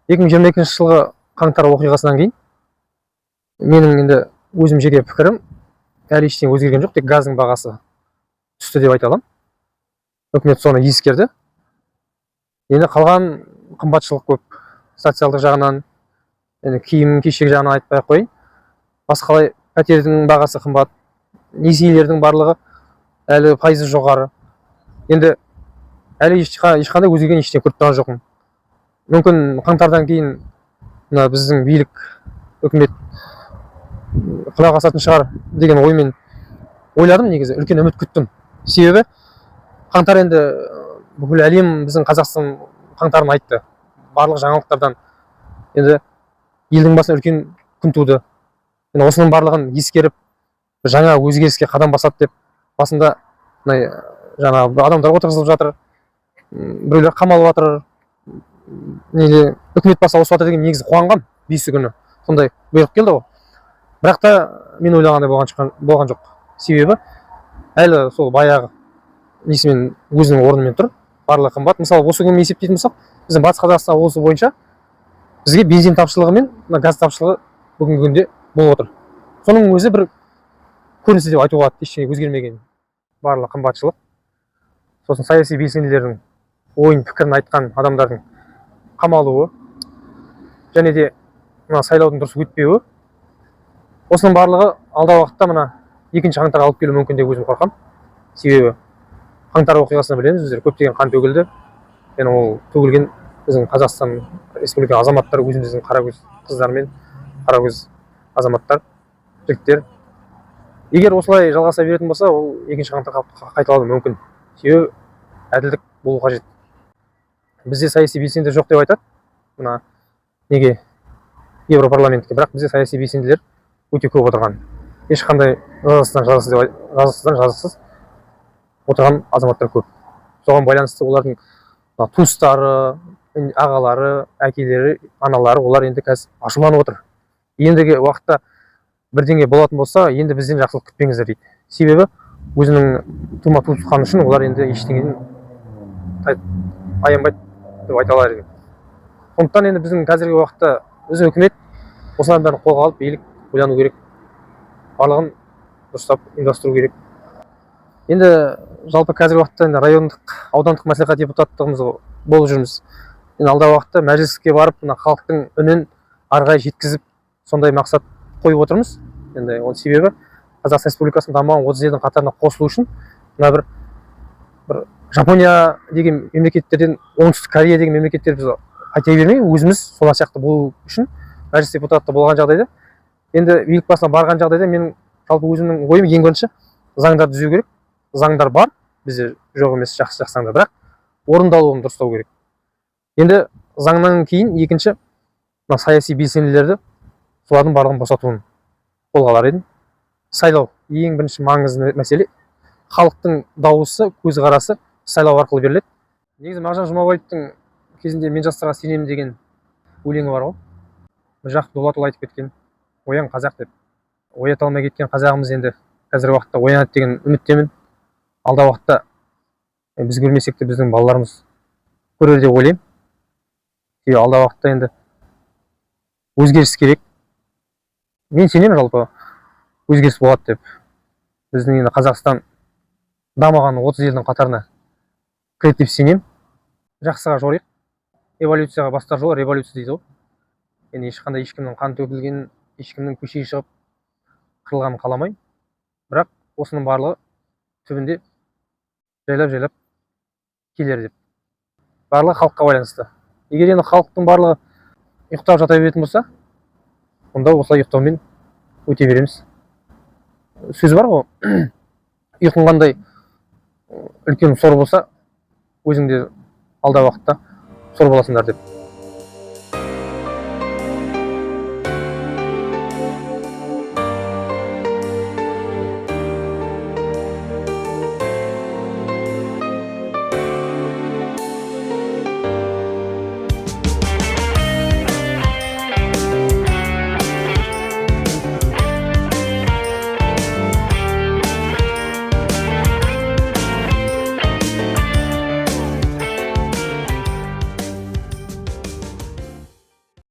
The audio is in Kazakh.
2022 жылғы қаңтар оқиғасынан кейін менің енді өзім жеке пікірім әлі ештеңе өзгерген жоқ, тек газдың бағасы түсті деп айта аламын. Үкімет соны ескерді. Енді қалған қымбатшылық көп. Социалдық жағынан, енді киім-кешек жағынан айтпай ақ қояйын. Басқалай пәтердің бағасы қымбат, несиелердің барлығы әлі пайызы жоғары. Енді әлі ешқандай өзгерген ештеңе көріп тұрған жоқпын. Мүмкін қаңтардан кейін біздің билік, үкімет құлақ асатын шығар деген оймен ойладым, негізі үлкен үміт күттім. Себебі қаңтар енді бүкіл әлем біздің Қазақстан қаңтарын айтты. Барлық жаңалықтардан енді елдің басына үлкен күн туды. Осының барлығын ескеріп, жаңа өзгеріске қадам басады деп басында жаңағы адамдар отырғызылып жатыр, біреулер қамалып жатыр, үкімет басы ауысып жатыр деген негізі қуанған. 5 күні сондай бұйрық келді ғой. Бірақ та мен ойлағандай болған жоқ. Себебі әлі сол баяғы несімен өзінің орнымен тұр. Барлығы қымбат. Мысалы, осы күнін есептейтін болсақ, біздің Батыс Қазақстан облысы бойынша бізге бензин тапшылығы мен газ тапшылығы бүгінгі күнде болып отыр. Соның өзі бір көрінісі деп айтуға болады, ештеңе өзгермеген. Барлығы қымбатшылық. Сосын саяси белсенділердің ойын пікірін айтқан адамдардың қамалуы және де сайлаудың дұрыс өтпеуі. Осының барлығы алдағы уақытта мына 2 қаңтарға алып келуі мүмкін деп өзім қорқамын. Себебі қаңтар оқиғасына білеміз, біздер көптеген қан төгілді. Яғни ол төгілген біздің Қазақстан Республика азаматтары, өзіміздің қаракөз қыздар мен қаракөз азаматтар, жігіттер. Егер осылай жалғаса беретін болса, ол 2 қаңтарға қайталауы мүмкін. Себебі әділдік болу қажет. Бізде саяси белсенді жоқ деп айтады. Мына неге Европарламентке, бірақ бізде саяси белсенділер өте көп отырған. Ешқандай жазықсыз отырған азаматтар көп. Соған байланысты олардың туыстары, ағалары, әкелері, аналары, олар енді қазір ашуланып отыр. Ендігі уақытта бірдеңе болатын болса, енді бізден жақсылық күтпеңіздер дейді. Себебі өзінің тума-туысқаны үшін олар енді ештеңеден аянбайды деп айта алар. Сондықтан енді біздің қазіргі уақытта біздің үкімет осылардың бәрін қолға алып, билік ойлану керек. Барлығын дұрыстап ұйымдастыру керек. Енді жалпы қазіргі уақытта енді райондық, аудандық мәслихат депутаттығымыз болып жүрміз. Енді алдағы уақытта мәжіліске барып, халықтың үнін арғай жеткізіп, сондай мақсат қойып отырмыз. Енді оның себебі Қазақстан Республикасының дамыған 30 елдің қатарына қосылу үшін бір Жапония деген мемлекеттерден, Оңтүстік Корея деген мемлекеттер біз айта бермей, өзіміз сол сияқты болу үшін мәжіліс депутаты болған жағдайда, енді билік басына барған жағдайда менің жалпы өзімнің ойым ең бірінші заңдарды түзеу керек. Заңдар бар, бізде жоқ емес, жақсы заңдар, бірақ орындалуын дұрыстау керек. Енді заңнан кейін екінші саяси белсенділерді солардың барлығын босатуын қолға алар едім. Сайлау ең бірінші маңызды мәселе. Халықтың дауысы, көзқарасы сайлау арқылы беріледі. Негізі Мағжан Жұмабаевтың кезінде мен жастарға сенемін деген өлеңі бар ғой. Бір жақ Дулатұлы айтып кеткен, оян қазақ деп. Оята алмай кеткен қазағымыз енді қазіргі уақытта оянады деген үміттемін. Алдағы уақытта біз көрмесек те біздің балаларымыз көрер деп ойлаймын. Алдағы уақытта енді өзгеріс керек. Мен сенемін жалпы өзгеріс болады деп. Біздің енді Қазақстан дамыған 30 елдің қатарына кіреді деп сенемін. Жақсыға жорық. Эволюцияға бастар жол революция дейді ғой. Енді ешқандай ешкімнің қан төгілгенін, ешкімнің көшеге шығып қырылғанын қаламаймын. Бірақ осының барлығы түбінде жайлап келер деп. Барлығы халыққа байланысты. Егер енді халықтың барлығы ұйықтап жата беретін болса, онда осылай ұйықтаумен өте береміз. Сөз бар ғой, ұйқың қандай үлкен сор болса, өзіңде алдағы уақытта сор боласыңдар деп.